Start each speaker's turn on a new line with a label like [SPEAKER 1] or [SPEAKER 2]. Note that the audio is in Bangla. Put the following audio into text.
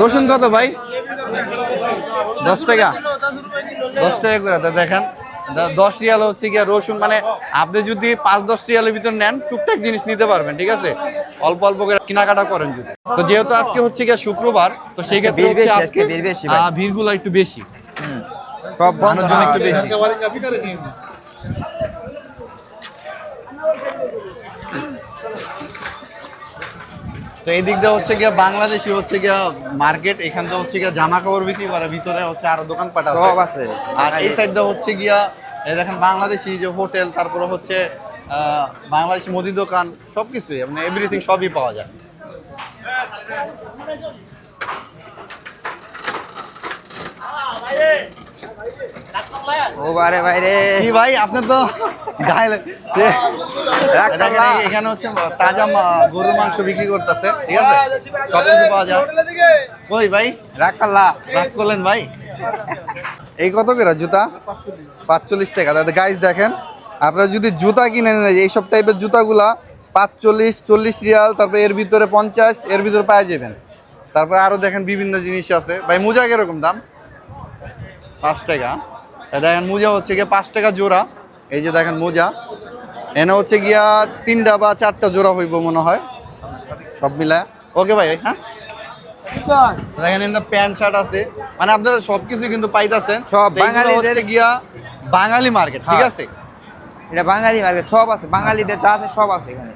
[SPEAKER 1] রসুন কত ভাই? 10 টাকা, 10 টাকা করে। তা দেখেন 10 রিয়াল হচ্ছে গিয়া রসুন, মানে আপনি যদি 5-10 রিয়ালের ভিতর নেন টুকটাক জিনিস নিতে পারবেন, ঠিক আছে, অল্প অল্প করে কেনাকাটা করেন যদি। তো যেহেতু আজকে হচ্ছে গিয়া শুক্রবার, তো সেই ক্ষেত্রে হচ্ছে আজকে ভিড়গুলো একটু বেশি,
[SPEAKER 2] সব
[SPEAKER 1] মানুষজন একটু বেশি। তো এই দিক দিয়ে হচ্ছে গিয়া বাংলাদেশি হচ্ছে গিয়া মার্কেট, এখান থেকে হচ্ছে গিয়া জামা কাপড় বিক্রি করে, ভিতরে হচ্ছে আরো দোকানপাট আছে। আর এই সাইড দিয়ে হচ্ছে গিয়া এই দেখেন বাংলাদেশি যে হোটেল, তারপরে হচ্ছে বাংলাদেশি মুদি দোকান, সবকিছুই মানে এভরিথিং সবই পাওয়া যায়।
[SPEAKER 2] ও বারে ভাইরে
[SPEAKER 1] কি ভাই আপনি তো গায়ে এখানে হচ্ছে তাজা গরুর মাংস বিক্রি করতেছে, ঠিক আছে, সবকিছু পাওয়া যায়। কই ভাই
[SPEAKER 2] রাগ
[SPEAKER 1] করলেন ভাই? এই কত করে জুতা? 45 টাকা। দাদা গাইস দেখেন, আপনারা যদি জুতা কিনে নেন এইসব টাইপের জুতাগুলা 45-40 রিয়াল, তারপরে এর ভিতরে 50, এর ভিতরে পাওয়া যাবেন। তারপরে আরো দেখেন বিভিন্ন জিনিস আছে। ভাই মোজা কিরকম দাম? 5 টাকা। দেখেন মোজা হচ্ছে গিয়ে 5 টাকা জোড়া। এই যে দেখেন মোজা, এনে হচ্ছে গিয়া 3টা বা 4টা জোড়া হইব মনে হয়, সব মিলায়। ওকে ভাই, হ্যাঁ দেখেন এখানে প্যান্ট শার্ট আছে, মানে আপনারা সবকিছু কিন্তু পাইতেছেন।
[SPEAKER 2] সব
[SPEAKER 1] বাঙালি হচ্ছে গিয়া বাঙালি মার্কেট, ঠিক আছে,
[SPEAKER 2] এটা বাঙালি মার্কেট, সব আছে বাঙালিদের যা আছে সব আছে এখানে।